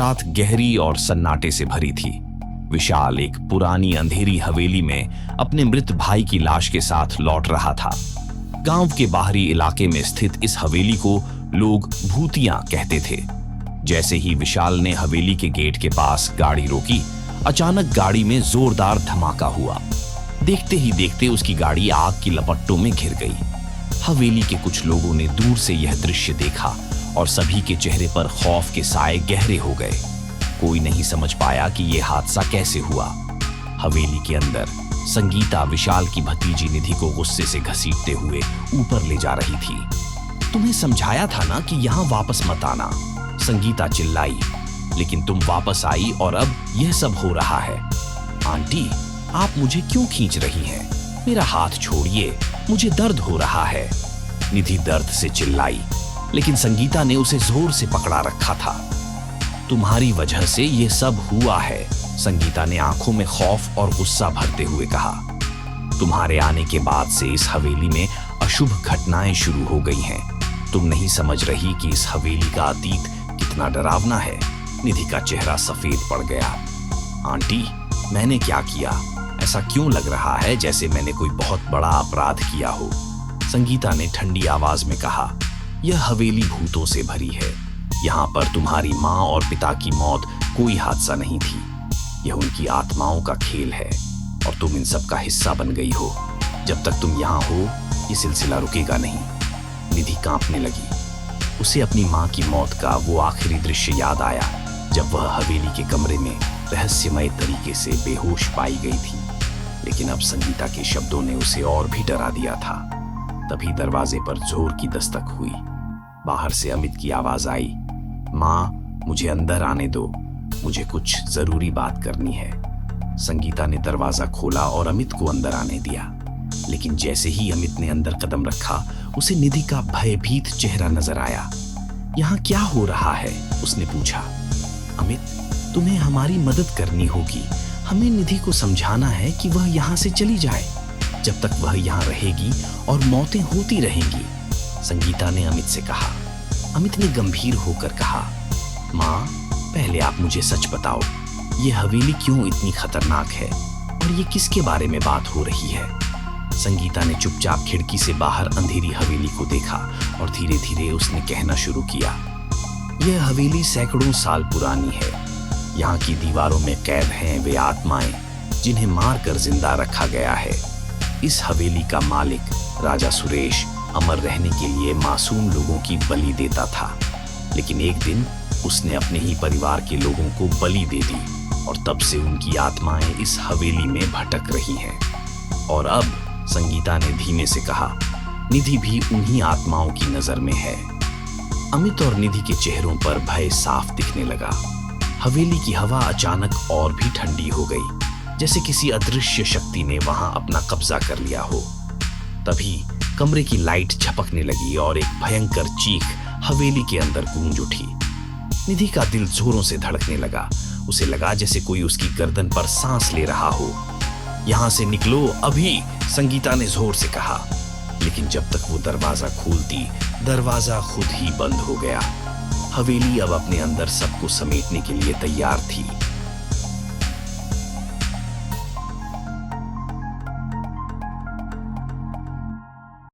रात गहरी और सन्नाटे से भरी थी। विशाल एक पुरानी अंधेरी हवेली में अपने मृत भाई की लाश के साथ लौट रहा था। गांव के बाहरी इलाके में स्थित इस हवेली को लोग भूतिया कहते थे। जैसे ही विशाल ने हवेली के गेट के पास गाड़ी रोकी, अचानक गाड़ी में जोरदार धमाका हुआ। देखते ही देखते उसकी गाड़ी आग की लपटों में घिर गई। हवेली के कुछ लोगों ने दूर से यह दृश्य देखा और सभी के चेहरे पर खौफ के साए गहरे हो गए। कोई नहीं समझ पाया कि यह हादसा कैसे हुआ। हवेली के अंदर संगीता विशाल की भतीजी निधि को गुस्से से घसीटते हुए ऊपर ले जा रही थी। तुम्हें समझाया था ना कि यहाँ वापस मत आना, संगीता चिल्लाई, लेकिन तुम वापस आई और अब यह सब हो रहा है। आंटी, आप मुझे क्यों खींच रही हैं? मेरा हाथ छोड़िए, मुझे दर्द हो रहा है, निधि दर्द से चिल्लाई, लेकिन संगीता ने उसे जोर से पकड़ा रखा था। तुम्हारी वजह से यह सब हुआ है, संगीता ने आंखों में खौफ और गुस्सा भरते हुए कहा। तुम्हारे आने के बाद से इस हवेली में अशुभ घटनाएं शुरू हो गई हैं। तुम नहीं समझ रही कि इस हवेली का अतीत कितना डरावना है। निधि का चेहरा सफेद पड़ गया। आंटी, मैंने क्या किया? ऐसा क्यों लग रहा है जैसे मैंने कोई बहुत बड़ा अपराध किया हो? संगीता ने ठंडी आवाज में कहा। यह हवेली भूतों से भरी है। यहाँ पर तुम्हारी माँ और पिता की मौत कोई हादसा नहीं थी। यह उनकी आत्माओं का खेल है और तुम इन सब का हिस्सा बन गई हो। जब तक तुम यहाँ हो, ये सिलसिला रुकेगा नहीं। निधि कांपने लगी। उसे अपनी माँ की मौत का वो आखिरी दृश्य याद आया जब वह हवेली के कमरे में रहस्यमय तरीके से बेहोश पाई गई थी। लेकिन अब संगीता के शब्दों ने उसे और भी डरा दिया था। तभी दरवाजे पर जोर की दस्तक हुई। बाहर से अमित की आवाज आई। माँ, मुझे अंदर आने दो, मुझे कुछ जरूरी बात करनी है। संगीता ने दरवाजा खोला और अमित को अंदर आने दिया। लेकिन जैसे ही अमित ने अंदर कदम रखा, उसे निधि का भयभीत चेहरा नजर आया। यहाँ क्या हो रहा है? उसने पूछा। अमित, तुम्हें हमारी मदद करनी होगी। हमें निधि को समझाना है कि वह यहाँ से चली जाए। जब तक वह यहाँ रहेगी और मौतें होती रहेंगी, संगीता ने अमित से कहा। अमित ने गंभीर होकर कहा, माँ, पहले आप मुझे सच बताओ, ये हवेली क्यों इतनी खतरनाक है और ये किसके बारे में बात हो रही है? संगीता ने चुपचाप खिड़की से बाहर अंधेरी हवेली को देखा और धीरे धीरे उसने कहना शुरू किया। यह हवेली सैकड़ों साल पुरानी है। यहाँ की दीवारों में कैद हैं वे आत्माएं जिन्हें मारकर जिंदा रखा गया है। इस हवेली का मालिक राजा सुरेश अमर रहने के लिए मासूम लोगों की बलि देता था। लेकिन एक दिन उसने अपने ही परिवार के लोगों को बलि दे दी और तब से उनकी आत्माएं इस हवेली में भटक रही हैं। और अब, संगीता ने धीमे से कहा, निधि भी उन्हीं आत्माओं की नजर में है। अमित और निधि के चेहरों पर भय साफ दिखने लगा। हवेली की हवा अचानक और भी ठंडी हो गई, जैसे किसी अदृश्य शक्ति ने वहां अपना कब्जा कर लिया हो। तभी कमरे की लाइट झपकने लगी और एक भयंकर चीख हवेली के अंदर गूंज उठी। निधि का दिल जोरों से धड़कने लगा। उसे लगा जैसे कोई उसकी गर्दन पर सांस ले रहा हो। यहां से निकलो अभी, संगीता ने जोर से कहा। लेकिन जब तक वो दरवाजा खोलती, दरवाजा खुद ही बंद हो गया। हवेली अब अपने अंदर सबको समेटने के लिए तैयार थी।